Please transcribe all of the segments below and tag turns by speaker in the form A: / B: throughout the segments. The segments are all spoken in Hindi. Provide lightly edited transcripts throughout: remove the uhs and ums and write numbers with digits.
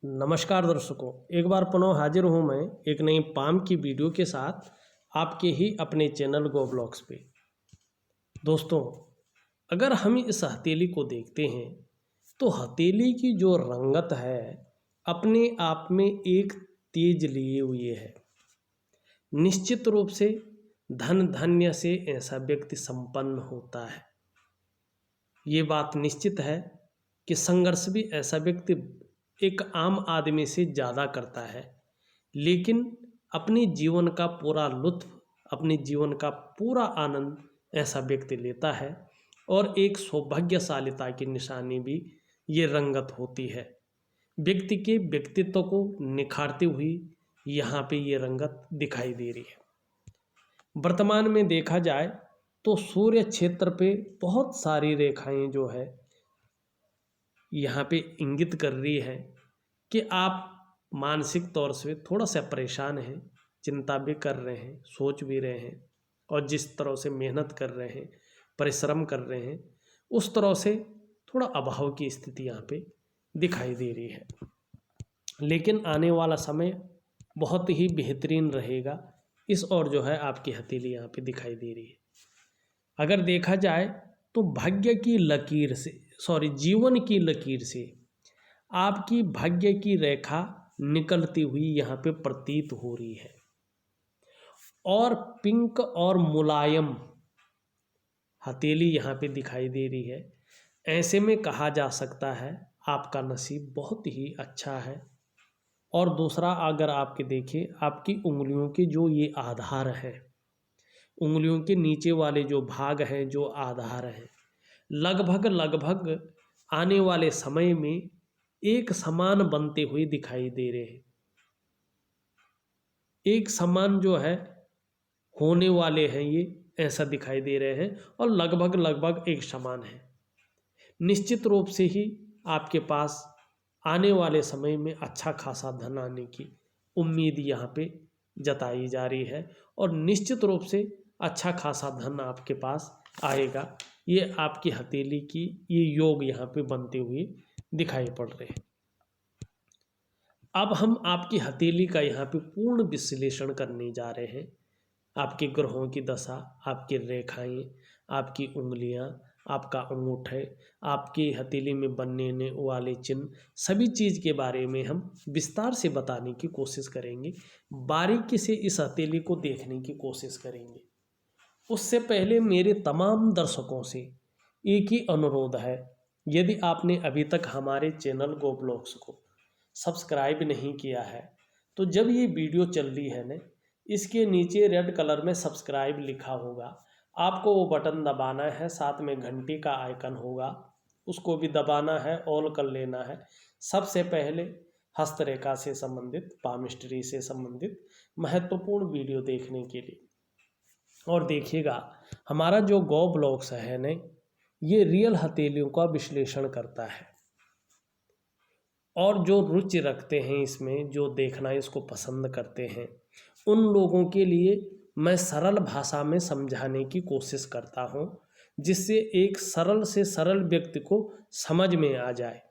A: नमस्कार दर्शकों, एक बार पुनः हाजिर हूँ मैं एक नई पाम की वीडियो के साथ आपके ही अपने चैनल गो ब्लॉग्स पे। दोस्तों, अगर हम इस हथेली को देखते हैं तो हथेली की जो रंगत है अपने आप में एक तेज लिए हुए है। निश्चित रूप से धन धान्य से ऐसा व्यक्ति संपन्न होता है। ये बात निश्चित है कि संघर्ष भी ऐसा व्यक्ति एक आम आदमी से ज़्यादा करता है, लेकिन अपने जीवन का पूरा लुत्फ़, अपने जीवन का पूरा आनंद ऐसा व्यक्ति लेता है। और एक सौभाग्यशालीता की निशानी भी ये रंगत होती है। व्यक्ति के व्यक्तित्व को निखारती हुई यहाँ पे ये रंगत दिखाई दे रही है। वर्तमान में देखा जाए तो सूर्य क्षेत्र पे बहुत सारी रेखाएं जो है यहाँ पे इंगित कर रही है कि आप मानसिक तौर से थोड़ा सा परेशान हैं, चिंता भी कर रहे हैं, सोच भी रहे हैं, और जिस तरह से मेहनत कर रहे हैं, परिश्रम कर रहे हैं, उस तरह से थोड़ा अभाव की स्थिति यहाँ पे दिखाई दे रही है। लेकिन आने वाला समय बहुत ही बेहतरीन रहेगा, इस और जो है आपकी हथेली यहाँ पे दिखाई दे रही है। अगर देखा जाए तो भाग्य की लकीर से, जीवन की लकीर से आपकी भाग्य की रेखा निकलती हुई यहाँ पे प्रतीत हो रही है, और पिंक और मुलायम हथेली यहाँ पे दिखाई दे रही है। ऐसे में कहा जा सकता है आपका नसीब बहुत ही अच्छा है। और दूसरा, अगर आपके देखें आपकी उंगलियों के जो ये आधार है, उंगलियों के नीचे वाले जो भाग हैं, जो आधार हैं, लगभग आने वाले समय में एक समान बनते हुए दिखाई दे रहे हैं। एक समान जो है होने वाले हैं, ये ऐसा दिखाई दे रहे हैं, और लगभग एक समान है। निश्चित रूप से ही आपके पास आने वाले समय में अच्छा खासा धन आने की उम्मीद यहाँ पे जताई जा रही है, और निश्चित रूप से अच्छा खासा धन आपके पास आएगा। ये आपकी हथेली की ये योग यहाँ पे बनते हुए दिखाई पड़ रहे हैं। अब हम आपकी हथेली का यहाँ पे पूर्ण विश्लेषण करने जा रहे हैं। आपके ग्रहों की दशा, आपकी रेखाएं, आपकी उंगलियां, आपका अंगूठे, आपकी हथेली में बनने वाले चिन्ह, सभी चीज़ के बारे में हम विस्तार से बताने की कोशिश करेंगे। बारीकी से इस हथेली को देखने की कोशिश करेंगे। उससे पहले मेरे तमाम दर्शकों से एक ही अनुरोध है, यदि आपने अभी तक हमारे चैनल गो ब्लॉग्स को सब्सक्राइब नहीं किया है तो जब ये वीडियो चल रही है ना, इसके नीचे रेड कलर में सब्सक्राइब लिखा होगा, आपको वो बटन दबाना है। साथ में घंटी का आइकन होगा, उसको भी दबाना है, ऑल कर लेना है। सबसे पहले हस्तरेखा से संबंधित, पामिस्ट्री से संबंधित महत्वपूर्ण वीडियो देखने के लिए। और देखिएगा, हमारा जो गो ब्लॉग्स है ना, ये रियल हथेलियों का विश्लेषण करता है, और जो रुचि रखते हैं इसमें, जो देखना इसको पसंद करते हैं, उन लोगों के लिए मैं सरल भाषा में समझाने की कोशिश करता हूँ, जिससे एक सरल से सरल व्यक्ति को समझ में आ जाए,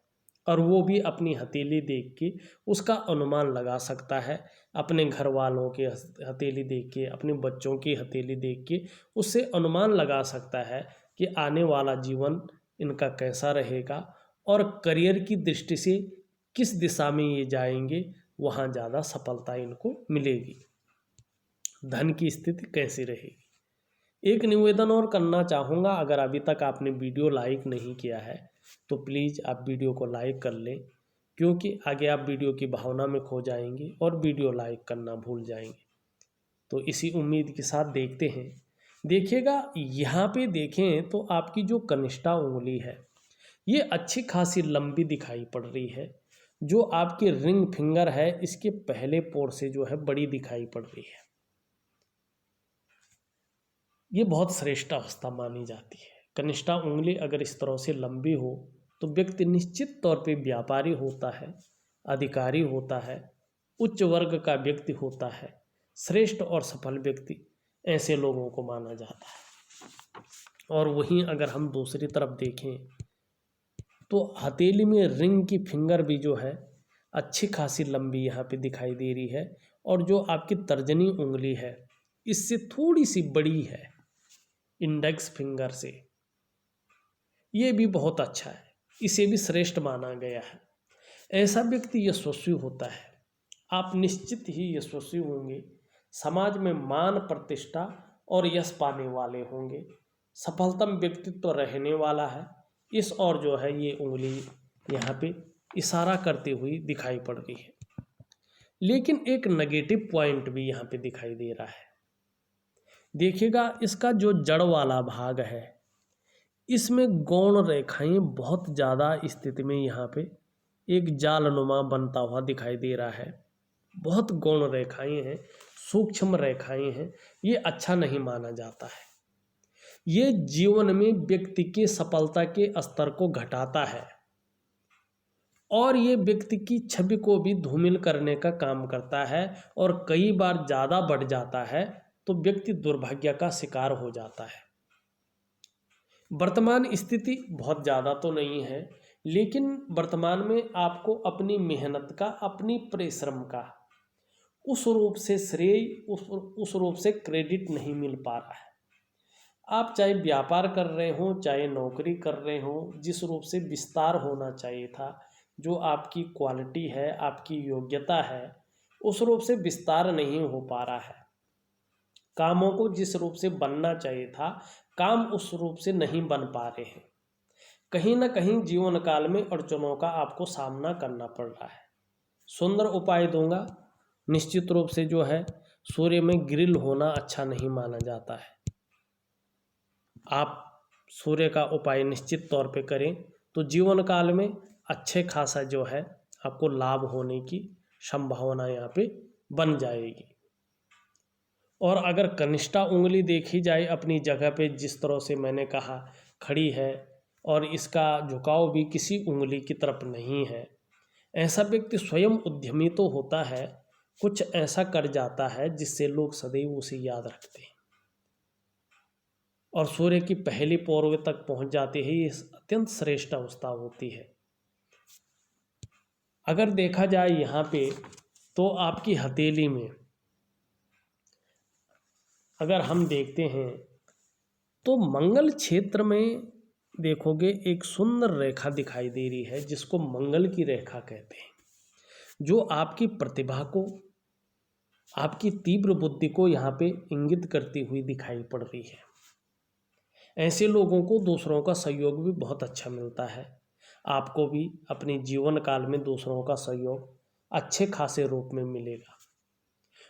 A: और वो भी अपनी हथेली देख के उसका अनुमान लगा सकता है। अपने घर वालों की हथेली देख के, अपने बच्चों की हथेली देख के उससे अनुमान लगा सकता है कि आने वाला जीवन इनका कैसा रहेगा, और करियर की दृष्टि से किस दिशा में ये जाएंगे, वहाँ ज़्यादा सफलता इनको मिलेगी, धन की स्थिति कैसी रहेगी। एक निवेदन और करना चाहूँगा, अगर अभी तक आपने वीडियो लाइक नहीं किया है तो प्लीज़ आप वीडियो को लाइक कर लें, क्योंकि आगे आप वीडियो की भावना में खो जाएंगे और वीडियो लाइक करना भूल जाएंगे। तो इसी उम्मीद के साथ देखते हैं। देखिएगा, यहाँ पे देखें तो आपकी जो कनिष्ठा उंगली है ये अच्छी खासी लंबी दिखाई पड़ रही है। जो आपकी रिंग फिंगर है इसके पहले पोर से जो है बड़ी दिखाई पड़ रही है। ये बहुत श्रेष्ठ अवस्था मानी जाती है। कनिष्ठा उंगली अगर इस तरह से लंबी हो तो व्यक्ति निश्चित तौर पे व्यापारी होता है, अधिकारी होता है, उच्च वर्ग का व्यक्ति होता है, श्रेष्ठ और सफल व्यक्ति ऐसे लोगों को माना जाता है। और वहीं अगर हम दूसरी तरफ देखें तो हथेली में रिंग की फिंगर भी जो है अच्छी खासी लंबी यहाँ पे दिखाई दे रही है, और जो आपकी तर्जनी उंगली है इससे थोड़ी सी बड़ी है इंडेक्स फिंगर से। ये भी बहुत अच्छा है, इसे भी श्रेष्ठ माना गया है। ऐसा व्यक्ति यशस्वी होता है, आप निश्चित ही यशस्वी होंगे, समाज में मान प्रतिष्ठा और यश पाने वाले होंगे, सफलतम व्यक्तित्व रहने वाला है। इस और जो है ये उंगली यहाँ पे इशारा करती हुई दिखाई पड़ रही है। लेकिन एक नेगेटिव पॉइंट भी यहाँ पे दिखाई दे रहा है। देखिएगा इसका जो जड़ वाला भाग है इसमें गौण रेखाएं बहुत ज़्यादा स्थिति में यहाँ पे एक जालनुमा बनता हुआ दिखाई दे रहा है। बहुत गौण रेखाएं हैं, सूक्ष्म रेखाएं हैं, ये अच्छा नहीं माना जाता है। ये जीवन में व्यक्ति की सफलता के स्तर को घटाता है और ये व्यक्ति की छवि को भी धूमिल करने का काम करता है, और कई बार ज़्यादा बढ़ जाता है तो व्यक्ति दुर्भाग्य का शिकार हो जाता है। वर्तमान स्थिति बहुत ज़्यादा तो नहीं है, लेकिन वर्तमान में आपको अपनी मेहनत का, अपनी परिश्रम का उस रूप से श्रेय, उस रूप से क्रेडिट नहीं मिल पा रहा है। आप चाहे व्यापार कर रहे हो, चाहे नौकरी कर रहे हो, जिस रूप से विस्तार होना चाहिए था, जो आपकी क्वालिटी है, आपकी योग्यता है, उस रूप से विस्तार नहीं हो पा रहा है। कामों को जिस रूप से बनना चाहिए था, काम उस रूप से नहीं बन पा रहे हैं। कहीं ना कहीं जीवन काल में अड़चनों का आपको सामना करना पड़ रहा है। सुंदर उपाय दूंगा। निश्चित रूप से जो है सूर्य में ग्रिल होना अच्छा नहीं माना जाता है। आप सूर्य का उपाय निश्चित तौर पे करें तो जीवन काल में अच्छे खासा जो है आपको लाभ होने की संभावना यहाँ पे बन जाएगी। और अगर कनिष्ठा उंगली देखी जाए अपनी जगह पे, जिस तरह से मैंने कहा खड़ी है और इसका झुकाव भी किसी उंगली की तरफ नहीं है, ऐसा व्यक्ति स्वयं उद्यमी तो होता है, कुछ ऐसा कर जाता है जिससे लोग सदैव उसे याद रखते हैं और सूर्य की पहली पौर्व तक पहुंच जाते ही ये अत्यंत श्रेष्ठ अवस्था होती है। अगर देखा जाए यहाँ पे तो आपकी हथेली में अगर हम देखते हैं तो मंगल क्षेत्र में देखोगे एक सुंदर रेखा दिखाई दे रही है जिसको मंगल की रेखा कहते हैं, जो आपकी प्रतिभा को, आपकी तीव्र बुद्धि को यहाँ पे इंगित करती हुई दिखाई पड़ रही है। ऐसे लोगों को दूसरों का सहयोग भी बहुत अच्छा मिलता है। आपको भी अपने जीवन काल में दूसरों का सहयोग अच्छे खासे रूप में मिलेगा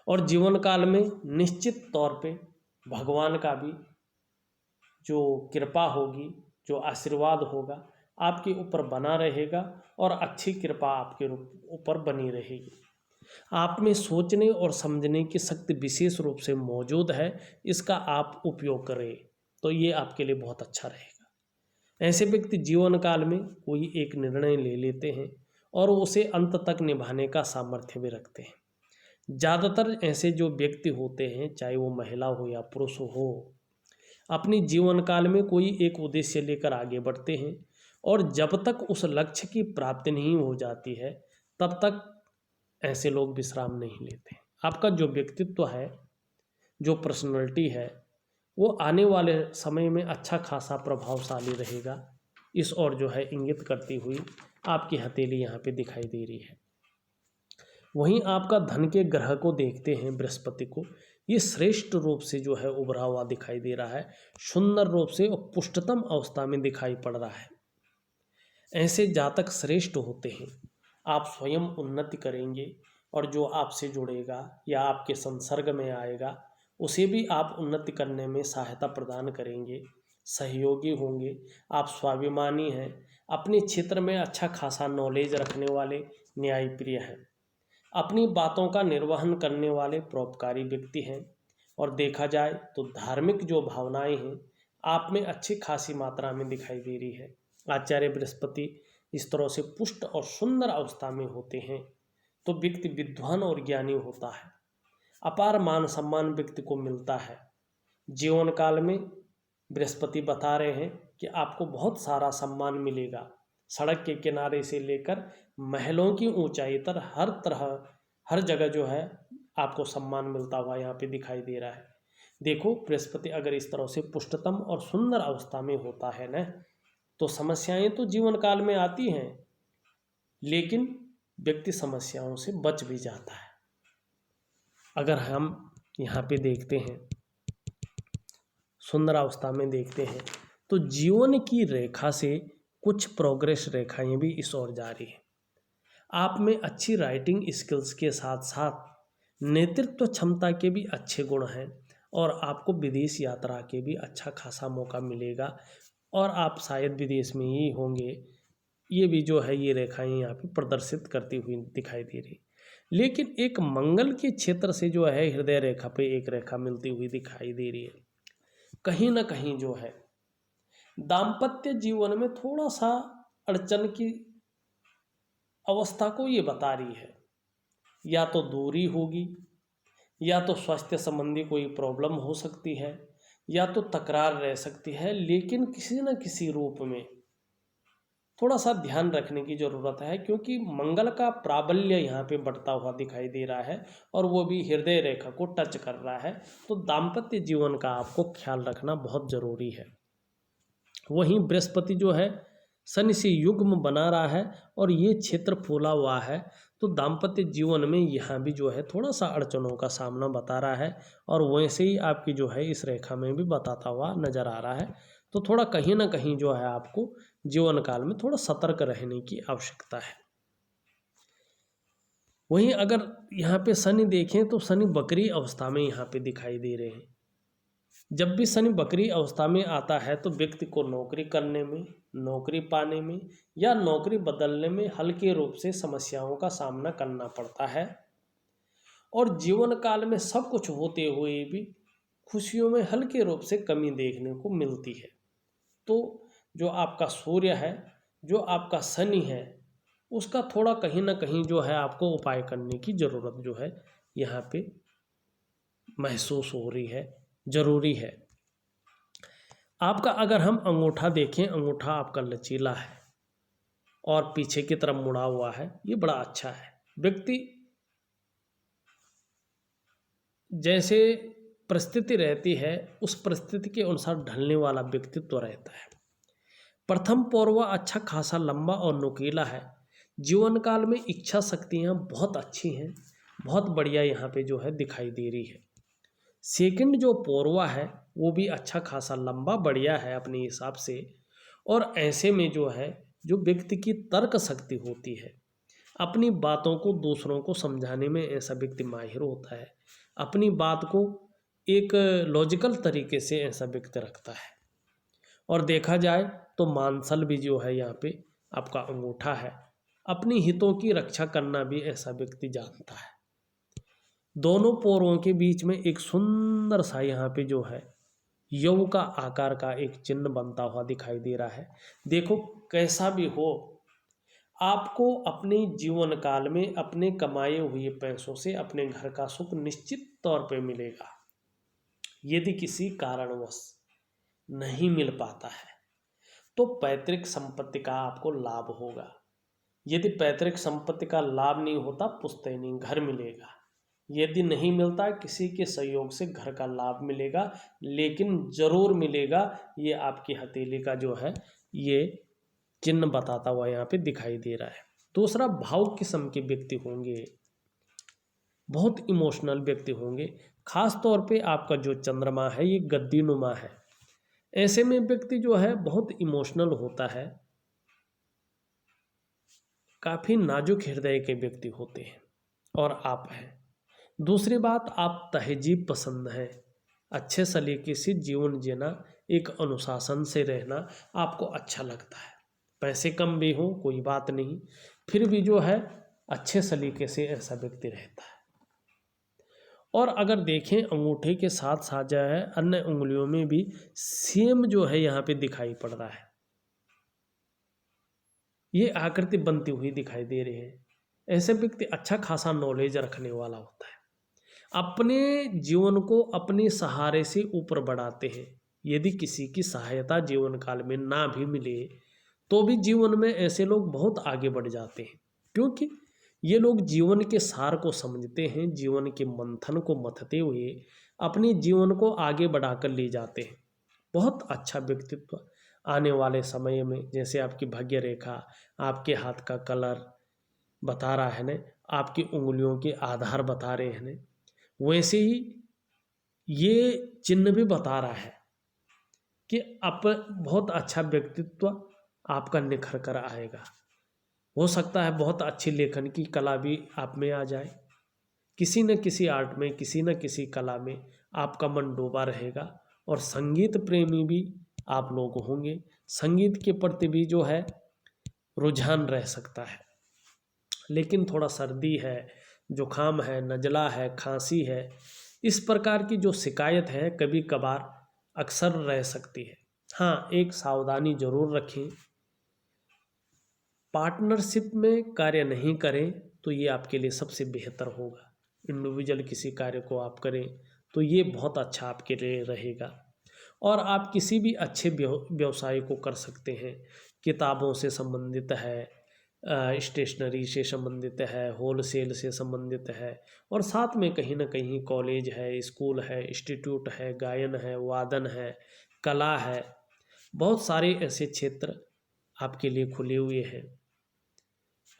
A: और जीवन काल में निश्चित तौर पे भगवान का भी जो कृपा होगी, जो आशीर्वाद होगा आपके ऊपर बना रहेगा और अच्छी कृपा आपके ऊपर बनी रहेगी। आप में सोचने और समझने की शक्ति विशेष रूप से मौजूद है, इसका आप उपयोग करें तो ये आपके लिए बहुत अच्छा रहेगा। ऐसे व्यक्ति जीवन काल में कोई एक निर्णय ले लेते हैं और उसे अंत तक निभाने का सामर्थ्य भी रखते हैं। ज़्यादातर ऐसे जो व्यक्ति होते हैं, चाहे वो महिला हो या पुरुष हो, अपनी जीवन काल में कोई एक उद्देश्य लेकर आगे बढ़ते हैं और जब तक उस लक्ष्य की प्राप्ति नहीं हो जाती है तब तक ऐसे लोग विश्राम नहीं लेते। आपका जो व्यक्तित्व है, जो पर्सनैलिटी है, वो आने वाले समय में अच्छा खासा प्रभावशाली रहेगा। इस ओर जो है इंगित करती हुई आपकी हथेली यहाँ पे दिखाई दे रही है। वहीं आपका धन के ग्रह को देखते हैं, बृहस्पति को, ये श्रेष्ठ रूप से जो है उभरा हुआ दिखाई दे रहा है, सुंदर रूप से और पुष्टतम अवस्था में दिखाई पड़ रहा है। ऐसे जातक श्रेष्ठ होते हैं। आप स्वयं उन्नति करेंगे और जो आपसे जुड़ेगा या आपके संसर्ग में आएगा उसे भी आप उन्नति करने में सहायता प्रदान करेंगे, सहयोगी होंगे। आप स्वाभिमानी हैं, अपने क्षेत्र में अच्छा खासा नॉलेज रखने वाले न्यायप्रिय हैं, अपनी बातों का निर्वहन करने वाले परोपकारी व्यक्ति हैं और देखा जाए तो धार्मिक जो भावनाएं हैं आप में अच्छी खासी मात्रा में दिखाई दे रही है। आचार्य बृहस्पति इस तरह से पुष्ट और सुंदर अवस्था में होते हैं तो व्यक्ति विद्वान और ज्ञानी होता है, अपार मान सम्मान व्यक्ति को मिलता है। जीवन काल में बृहस्पति बता रहे हैं कि आपको बहुत सारा सम्मान मिलेगा, सड़क के किनारे से लेकर महलों की ऊंचाई पर हर तरह हर जगह जो है आपको सम्मान मिलता हुआ यहाँ पे दिखाई दे रहा है। देखो बृहस्पति अगर इस तरह से पुष्टतम और सुंदर अवस्था में होता है ना, तो समस्याएं तो जीवन काल में आती हैं, लेकिन व्यक्ति समस्याओं से बच भी जाता है। अगर हम यहाँ पे देखते हैं, सुंदर अवस्था में देखते हैं, तो जीवन की रेखा से कुछ प्रोग्रेस रेखाएं भी इस ओर जा रही है। आप में अच्छी राइटिंग स्किल्स के साथ साथ नेतृत्व क्षमता के भी अच्छे गुण हैं और आपको विदेश यात्रा के भी अच्छा खासा मौका मिलेगा और आप शायद विदेश में ही होंगे। ये भी जो है ये रेखाएं यहाँ पे प्रदर्शित करती हुई दिखाई दे रही। लेकिन एक मंगल के क्षेत्र से जो है हृदय रेखा पे एक रेखा मिलती हुई दिखाई दे रही है। कहीं ना कहीं जो है दाम्पत्य जीवन में थोड़ा सा अड़चन की अवस्था को ये बता रही है। या तो दूरी होगी, या तो स्वास्थ्य संबंधी कोई प्रॉब्लम हो सकती है, या तो तकरार रह सकती है, लेकिन किसी न किसी रूप में थोड़ा सा ध्यान रखने की ज़रूरत है, क्योंकि मंगल का प्राबल्य यहाँ पे बढ़ता हुआ दिखाई दे रहा है और वो भी हृदय रेखा को टच कर रहा है। तो दाम्पत्य जीवन का आपको ख्याल रखना बहुत ज़रूरी है। वहीं बृहस्पति जो है शनि से युग्म बना रहा है और ये क्षेत्र फूला हुआ है, तो दाम्पत्य जीवन में यहाँ भी जो है थोड़ा सा अड़चनों का सामना बता रहा है और वैसे ही आपकी जो है इस रेखा में भी बताता हुआ नज़र आ रहा है। तो थोड़ा कहीं ना कहीं जो है आपको जीवन काल में थोड़ा सतर्क रहने की आवश्यकता है। वहीं अगर यहाँ पे शनि देखें तो शनि बकरी अवस्था में यहाँ पे दिखाई दे रहे हैं। जब भी शनि बकरी अवस्था में आता है तो व्यक्ति को नौकरी करने में, नौकरी पाने में या नौकरी बदलने में हल्के रूप से समस्याओं का सामना करना पड़ता है और जीवन काल में सब कुछ होते हुए भी खुशियों में हल्के रूप से कमी देखने को मिलती है। तो जो आपका सूर्य है, जो आपका शनि है, उसका थोड़ा कहीं ना कहीं जो है आपको उपाय करने की ज़रूरत जो है यहाँ पे महसूस हो रही है, ज़रूरी है। आपका अगर हम अंगूठा देखें, अंगूठा आपका लचीला है और पीछे की तरफ मुड़ा हुआ है, ये बड़ा अच्छा है। व्यक्ति जैसे परिस्थिति रहती है उस परिस्थिति के अनुसार ढलने वाला व्यक्तित्व रहता है। प्रथम पौरवा अच्छा खासा लंबा और नुकीला है। जीवन काल में इच्छा शक्तियाँ बहुत अच्छी हैं, बहुत बढ़िया यहाँ पे जो है दिखाई दे रही है। सेकंड जो पौरवा है वो भी अच्छा खासा लंबा बढ़िया है अपने हिसाब से, और ऐसे में जो है जो व्यक्ति की तर्क शक्ति होती है, अपनी बातों को दूसरों को समझाने में ऐसा व्यक्ति माहिर होता है, अपनी बात को एक लॉजिकल तरीके से ऐसा व्यक्ति रखता है। और देखा जाए तो मांसल भी जो है यहाँ पे आपका अंगूठा है, अपनी हितों की रक्षा करना भी ऐसा व्यक्ति जानता है। दोनों पोरों के बीच में एक सुंदर सा यहाँ पे जो है यव का आकार का एक चिन्ह बनता हुआ दिखाई दे रहा है। देखो कैसा भी हो, आपको अपने जीवन काल में अपने कमाए हुए पैसों से अपने घर का सुख निश्चित तौर पे मिलेगा। यदि किसी कारणवश नहीं मिल पाता है तो पैतृक संपत्ति का आपको लाभ होगा। यदि पैतृक संपत्ति का लाभ नहीं होता, पुश्तैनी घर मिलेगा। यदि नहीं मिलता, किसी के सहयोग से घर का लाभ मिलेगा, लेकिन जरूर मिलेगा। ये आपकी हथेली का जो है ये चिन्ह बताता हुआ यहाँ पे दिखाई दे रहा है। दूसरा, भावुक किस्म के व्यक्ति होंगे, बहुत इमोशनल व्यक्ति होंगे। खास तौर पे आपका जो चंद्रमा है ये गद्दीनुमा है। ऐसे में व्यक्ति जो है बहुत इमोशनल होता है, काफ़ी नाजुक हृदय के व्यक्ति होते हैं और आप हैं। दूसरी बात, आप तहजीब पसंद हैं, अच्छे सलीके से जीवन जीना, एक अनुशासन से रहना आपको अच्छा लगता है। पैसे कम भी हों कोई बात नहीं, फिर भी जो है अच्छे सलीके से ऐसा व्यक्ति रहता है। और अगर देखें अंगूठे के साथ साथ जो है अन्य उंगलियों में भी सेम जो है यहाँ पे दिखाई पड़ रहा है, ये आकृति बनती हुई दिखाई दे रही है। ऐसे व्यक्ति अच्छा खासा नॉलेज रखने वाला होता है, अपने जीवन को अपने सहारे से ऊपर बढ़ाते हैं। यदि किसी की सहायता जीवन काल में ना भी मिले तो भी जीवन में ऐसे लोग बहुत आगे बढ़ जाते हैं। क्योंकि ये लोग जीवन के सार को समझते हैं, जीवन के मंथन को मथते हुए अपने जीवन को आगे बढ़ाकर ले जाते हैं। बहुत अच्छा व्यक्तित्व आने वाले समय में, जैसे आपकी भाग्य रेखा, आपके हाथ का कलर बता रहा है ना, आपकी उंगलियों के आधार बता रहे हैं ना, वैसे ही ये चिन्ह भी बता रहा है कि आप बहुत अच्छा व्यक्तित्व आपका निखर कर आएगा। हो सकता है बहुत अच्छी लेखन की कला भी आप में आ जाए, किसी न किसी आर्ट में, किसी न किसी कला में आपका मन डूबा रहेगा। और संगीत प्रेमी भी आप लोग होंगे, संगीत के प्रति भी जो है रुझान रह सकता है। लेकिन थोड़ा सर्दी है, जुखाम है, नज़ला है, खांसी है, इस प्रकार की जो शिकायत है कभी कभार अक्सर रह सकती है। हाँ, एक सावधानी जरूर रखें, पार्टनरशिप में कार्य नहीं करें तो ये आपके लिए सबसे बेहतर होगा। इंडिविजुअल किसी कार्य को आप करें तो ये बहुत अच्छा आपके लिए रहेगा। और आप किसी भी अच्छे व्यवसाय को कर सकते हैं, किताबों से संबंधित है, स्टेशनरी से संबंधित है, होलसेल से संबंधित है, और साथ में कहीं ना कहीं कॉलेज है, स्कूल है, इंस्टीट्यूट है, गायन है, वादन है, कला है, बहुत सारे ऐसे क्षेत्र आपके लिए खुले हुए हैं।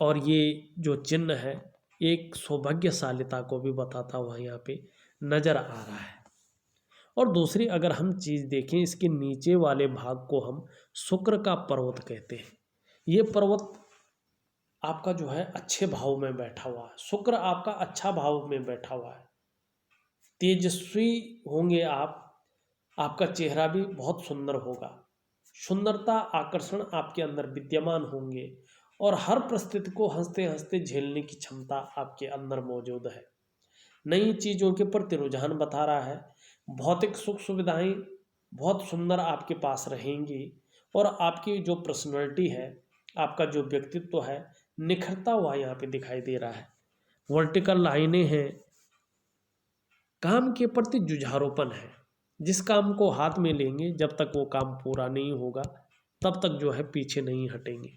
A: और ये जो चिन्ह है एक सौभाग्यशालिता को भी बताता हुआ यहाँ पे नज़र आ रहा है। और दूसरी अगर हम चीज़ देखें, इसके नीचे वाले भाग को हम शुक्र का पर्वत कहते हैं। ये पर्वत आपका जो है अच्छे भाव में बैठा हुआ है, शुक्र आपका अच्छा भाव में बैठा हुआ है, तेजस्वी होंगे आप, आपका चेहरा भी बहुत सुंदर होगा, सुंदरता आकर्षण आपके अंदर विद्यमान होंगे, और हर परिस्थिति को हंसते हंसते झेलने की क्षमता आपके अंदर मौजूद है। नई चीज़ों के प्रति रुझान बता रहा है, भौतिक सुख सुविधाएं बहुत सुंदर आपके पास रहेंगी, और आपकी जो पर्सनैलिटी है, आपका जो व्यक्तित्व है, निखरता हुआ यहाँ पे दिखाई दे रहा है। वर्टिकल लाइनें हैं, काम के प्रति जुझारूपन है, जिस काम को हाथ में लेंगे जब तक वो काम पूरा नहीं होगा तब तक जो है पीछे नहीं हटेंगे।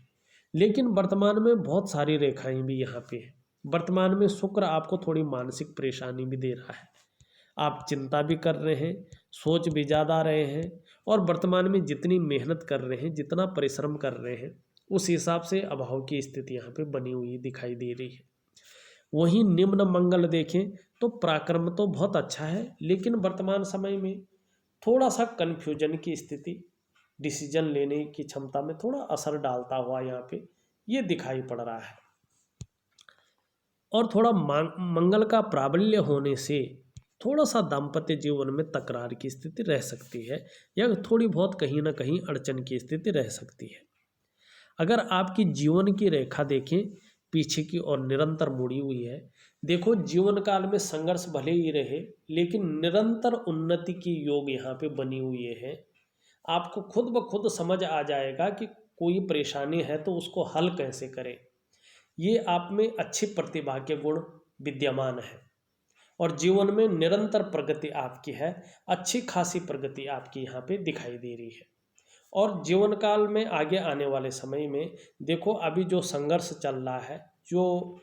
A: लेकिन वर्तमान में बहुत सारी रेखाएं भी यहाँ पे है। वर्तमान में शुक्र आपको थोड़ी मानसिक परेशानी भी दे रहा है, आप चिंता भी कर रहे हैं, सोच भी ज़्यादा रहे हैं, और वर्तमान में जितनी मेहनत कर रहे हैं, जितना परिश्रम कर रहे हैं, उस हिसाब से अभाव की स्थिति यहाँ पे बनी हुई दिखाई दे रही है। वहीं निम्न मंगल देखें तो पराक्रम तो बहुत अच्छा है, लेकिन वर्तमान समय में थोड़ा सा कन्फ्यूजन की स्थिति, डिसीजन लेने की क्षमता में थोड़ा असर डालता हुआ यहाँ पे ये दिखाई पड़ रहा है। और थोड़ा मंगल का प्राबल्य होने से थोड़ा सा दाम्पत्य जीवन में तकरार की स्थिति रह सकती है, या थोड़ी बहुत कहीं ना कहीं अड़चन की स्थिति रह सकती है। अगर आपकी जीवन की रेखा देखें पीछे की और निरंतर मुड़ी हुई है, देखो जीवन काल में संघर्ष भले ही रहे, लेकिन निरंतर उन्नति की योग यहाँ पे बनी हुई है। आपको खुद ब खुद समझ आ जाएगा कि कोई परेशानी है तो उसको हल कैसे करें। ये आप में अच्छी प्रतिभा के गुण विद्यमान है, और जीवन में निरंतर प्रगति आपकी है, अच्छी खासी प्रगति आपकी यहाँ पे दिखाई दे रही है। और जीवन काल में आगे आने वाले समय में देखो, अभी जो संघर्ष चल रहा है, जो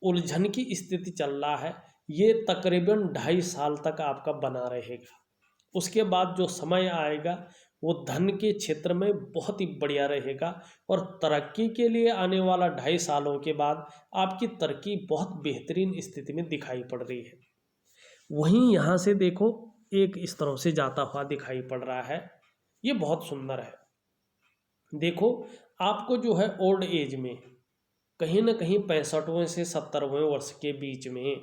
A: उलझन की स्थिति चल रहा है, ये तकरीबन 2.5 साल तक आपका बना रहेगा। उसके बाद जो समय आएगा वो धन के क्षेत्र में बहुत ही बढ़िया रहेगा, और तरक्की के लिए आने वाला 2.5 सालों के बाद आपकी तरक्की बहुत बेहतरीन स्थिति में दिखाई पड़ रही है। वहीं यहाँ से देखो एक इस तरह से जाता हुआ दिखाई पड़ रहा है, ये बहुत सुंदर है। देखो आपको जो है ओल्ड एज में कहीं ना कहीं 65वें से 70वें वर्ष के बीच में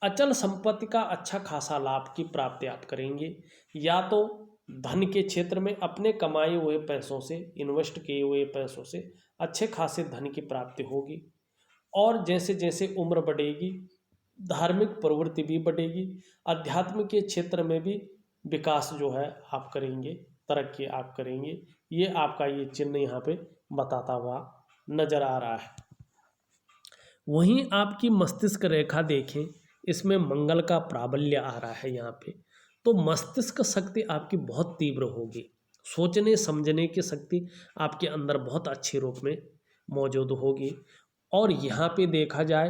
A: अचल संपत्ति का अच्छा खासा लाभ की प्राप्ति आप करेंगे, या तो धन के क्षेत्र में अपने कमाए हुए पैसों से, इन्वेस्ट किए हुए पैसों से अच्छे खासे धन की प्राप्ति होगी, और जैसे जैसे उम्र बढ़ेगी धार्मिक प्रवृत्ति भी बढ़ेगी, अध्यात्म के क्षेत्र में भी विकास जो है आप करेंगे, तरक्की आप करेंगे। ये आपका ये चिन्ह यहाँ पे बताता हुआ नजर आ रहा है। वहीं आपकी मस्तिष्क रेखा देखें, इसमें मंगल का प्राबल्य आ रहा है यहाँ पे, तो मस्तिष्क शक्ति आपकी बहुत तीव्र होगी, सोचने समझने की शक्ति आपके अंदर बहुत अच्छे रूप में मौजूद होगी, और यहाँ पे देखा जाए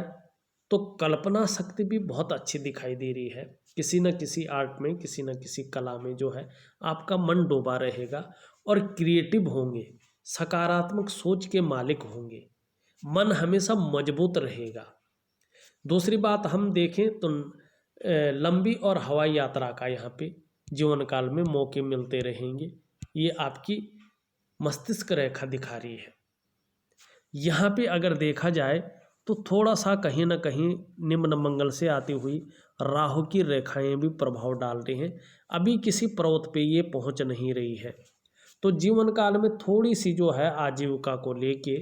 A: तो कल्पना शक्ति भी बहुत अच्छी दिखाई दे रही है। किसी न किसी आर्ट में, किसी न किसी कला में जो है आपका मन डूबा रहेगा और क्रिएटिव होंगे, सकारात्मक सोच के मालिक होंगे, मन हमेशा मजबूत रहेगा। दूसरी बात हम देखें तो लंबी और हवाई यात्रा का यहाँ पे जीवन काल में मौके मिलते रहेंगे, ये आपकी मस्तिष्क रेखा दिखा रही है। यहाँ पे अगर देखा जाए तो थोड़ा सा कहीं ना कहीं निम्न मंगल से आती हुई राहु की रेखाएं भी प्रभाव डाल रही हैं। अभी किसी पर्वत पे ये पहुंच नहीं रही है, तो जीवन काल में थोड़ी सी जो है आजीविका को लेके,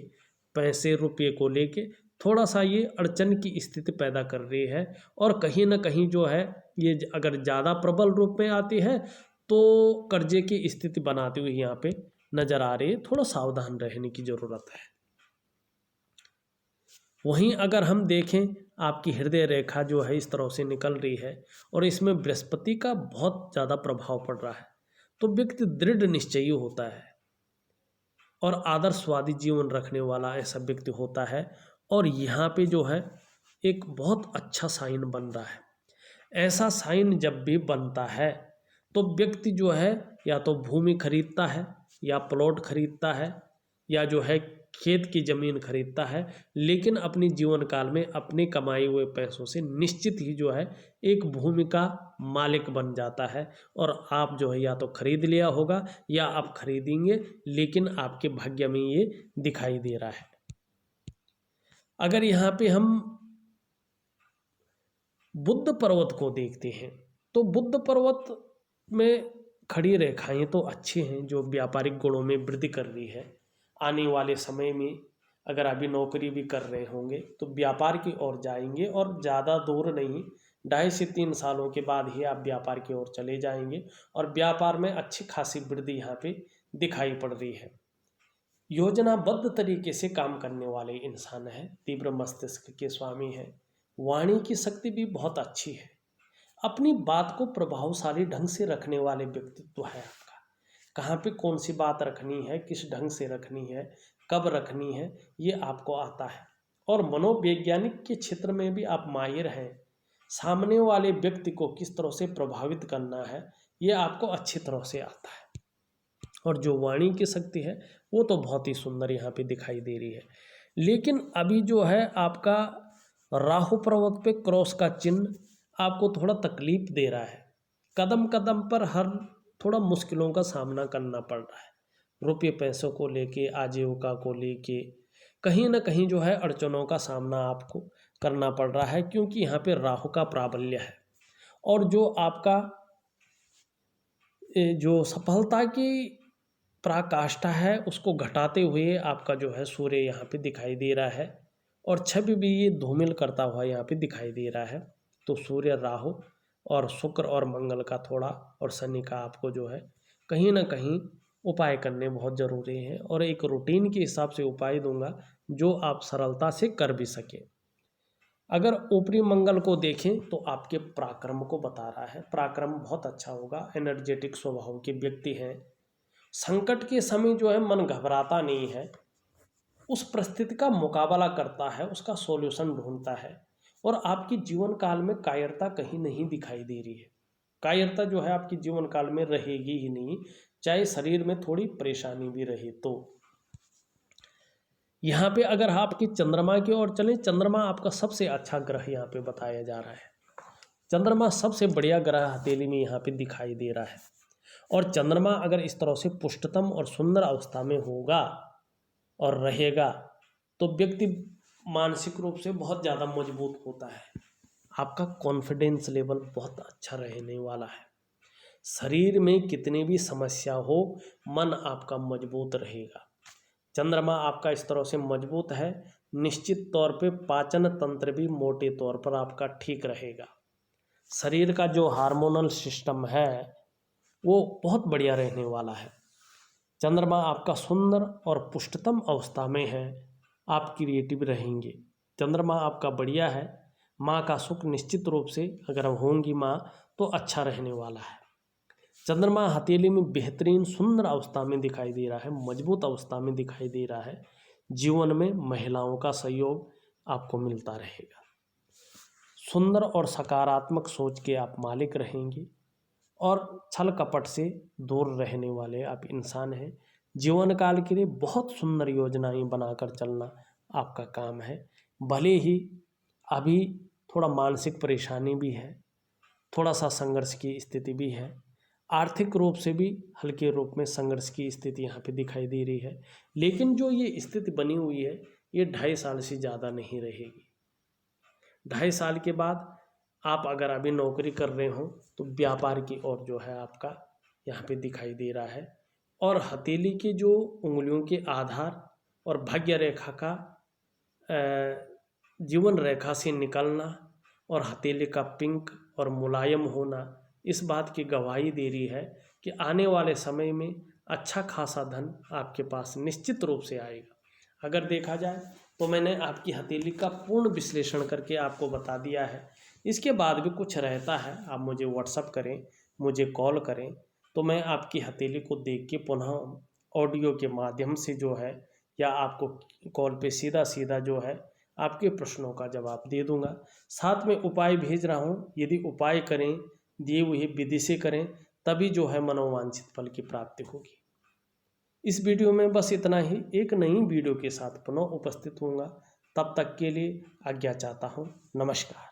A: पैसे रुपये को लेके थोड़ा सा ये अड़चन की स्थिति पैदा कर रही है। और कहीं ना कहीं जो है ये अगर ज़्यादा प्रबल रूप में आती है तो कर्जे की स्थिति बनाती हुई यहाँ पे नज़र आ रही है। थोड़ा सावधान रहने की ज़रूरत है। वहीं अगर हम देखें आपकी हृदय रेखा जो है इस तरह से निकल रही है और इसमें बृहस्पति का बहुत ज़्यादा प्रभाव पड़ रहा है, तो व्यक्ति दृढ़ निश्चयी होता है और आदर्शवादी जीवन रखने वाला ऐसा व्यक्ति होता है। और यहाँ पे जो है एक बहुत अच्छा साइन बन रहा है। ऐसा साइन जब भी बनता है तो व्यक्ति जो है या तो भूमि खरीदता है या प्लॉट खरीदता है या जो है खेत की ज़मीन खरीदता है, लेकिन अपनी जीवन काल में अपने कमाए हुए पैसों से निश्चित ही जो है एक भूमि का मालिक बन जाता है। और आप जो है या तो खरीद लिया होगा या आप खरीदेंगे, लेकिन आपके भाग्य में ये दिखाई दे रहा है। अगर यहाँ पे हम बुध पर्वत को देखते हैं तो बुध पर्वत में खड़ी रेखाएं तो अच्छी हैं जो व्यापारिक गुणों में वृद्धि कर रही है। आने वाले समय में अगर अभी नौकरी भी कर रहे होंगे तो व्यापार की ओर जाएंगे और ज़्यादा दूर नहीं, 2.5 से 3 सालों के बाद ही आप व्यापार की ओर चले जाएंगे और व्यापार में अच्छी खासी वृद्धि यहाँ पे दिखाई पड़ रही है। योजनाबद्ध तरीके से काम करने वाले इंसान हैं, तीव्र मस्तिष्क के स्वामी हैं, वाणी की शक्ति भी बहुत अच्छी है, अपनी बात को प्रभावशाली ढंग से रखने वाले व्यक्तित्व है आपका। कहाँ पे कौन सी बात रखनी है, किस ढंग से रखनी है, कब रखनी है, ये आपको आता है। और मनोवैज्ञानिक के क्षेत्र में भी आप माहिर हैं। सामने वाले व्यक्ति को किस तरह से प्रभावित करना है ये आपको अच्छी तरह से आता है। और जो वाणी की शक्ति है वो तो बहुत ही सुंदर यहाँ पे दिखाई दे रही है। लेकिन अभी जो है आपका राहु पर्वत पे क्रॉस का चिन्ह आपको थोड़ा तकलीफ दे रहा है। कदम कदम पर हर थोड़ा मुश्किलों का सामना करना पड़ रहा है। रुपये पैसों को लेके, आजीविका को लेके कहीं ना कहीं जो है अड़चनों का सामना आपको करना पड़ रहा है, क्योंकि यहाँ पे राहु का प्राबल्य है। और जो आपका जो सफलता की पराकाष्ठा है उसको घटाते हुए आपका जो है सूर्य यहाँ पे दिखाई दे रहा है और छवि भी ये धूमिल करता हुआ यहाँ पे दिखाई दे रहा है। तो सूर्य, राहु और शुक्र और मंगल का थोड़ा और शनि का आपको जो है कहीं ना कहीं उपाय करने बहुत ज़रूरी हैं। और एक रूटीन के हिसाब से उपाय दूंगा जो आप सरलता से कर भी सकें। अगर ऊपरी मंगल को देखें तो आपके पराक्रम को बता रहा है। पराक्रम बहुत अच्छा होगा, एनर्जेटिक स्वभाव के व्यक्ति हैं। संकट के समय जो है मन घबराता नहीं है, उस परिस्थिति का मुकाबला करता है, उसका सॉल्यूशन ढूंढता है। और आपकी जीवन काल में कायरता कहीं नहीं दिखाई दे रही है। कायरता जो है आपकी जीवन काल में रहेगी ही नहीं, चाहे शरीर में थोड़ी परेशानी भी रहे तो। यहाँ पे अगर आपकी चंद्रमा की ओर चलें, चंद्रमा आपका सबसे अच्छा ग्रह यहाँ पे बताया जा रहा है। चंद्रमा सबसे बढ़िया ग्रह हथेली में यहाँ पे दिखाई दे रहा है। और चंद्रमा अगर इस तरह से पुष्टतम और सुंदर अवस्था में होगा और रहेगा तो व्यक्ति मानसिक रूप से बहुत ज़्यादा मजबूत होता है। आपका कॉन्फिडेंस लेवल बहुत अच्छा रहने वाला है। शरीर में कितनी भी समस्या हो, मन आपका मजबूत रहेगा। चंद्रमा आपका इस तरह से मजबूत है, निश्चित तौर पे पाचन तंत्र भी मोटे तौर पर आपका ठीक रहेगा। शरीर का जो हार्मोनल सिस्टम है वो बहुत बढ़िया रहने वाला है। चंद्रमा आपका सुंदर और पुष्टतम अवस्था में है, आप क्रिएटिव रहेंगे। चंद्रमा आपका बढ़िया है। माँ का सुख निश्चित रूप से अगर होंगी माँ तो अच्छा रहने वाला है। चंद्रमा हथेली में बेहतरीन सुंदर अवस्था में दिखाई दे रहा है, मजबूत अवस्था में दिखाई दे रहा है। जीवन में महिलाओं का सहयोग आपको मिलता रहेगा। सुंदर और सकारात्मक सोच के आप मालिक रहेंगे और छल कपट से दूर रहने वाले आप इंसान हैं। जीवन काल के लिए बहुत सुंदर योजनाएं बनाकर चलना आपका काम है। भले ही अभी थोड़ा मानसिक परेशानी भी है, थोड़ा सा संघर्ष की स्थिति भी है, आर्थिक रूप से भी हल्के रूप में संघर्ष की स्थिति यहाँ पे दिखाई दे रही है। लेकिन जो ये स्थिति बनी हुई है ये 2.5 साल से ज़्यादा नहीं रहेगी। 2.5 साल के बाद आप अगर अभी नौकरी कर रहे हो तो व्यापार की ओर जो है आपका यहाँ पे दिखाई दे रहा है। और हथेली के जो उंगलियों के आधार और भाग्य रेखा का जीवन रेखा से निकलना और हथेली का पिंक और मुलायम होना इस बात की गवाही दे रही है कि आने वाले समय में अच्छा खासा धन आपके पास निश्चित रूप से आएगा। अगर देखा जाए तो मैंने आपकी हथेली का पूर्ण विश्लेषण करके आपको बता दिया है। इसके बाद भी कुछ रहता है, आप मुझे व्हाट्सअप करें, मुझे कॉल करें, तो मैं आपकी हथेली को देख के पुनः ऑडियो के माध्यम से जो है या आपको कॉल पे सीधा सीधा जो है आपके प्रश्नों का जवाब दे दूंगा। साथ में उपाय भेज रहा हूँ। यदि उपाय करें, दिए हुए विधि से करें, तभी जो है मनोवांछित फल की प्राप्ति होगी। इस वीडियो में बस इतना ही। एक नई वीडियो के साथ पुनः उपस्थित होऊंगा। तब तक के लिए आज्ञा चाहता हूँ। नमस्कार।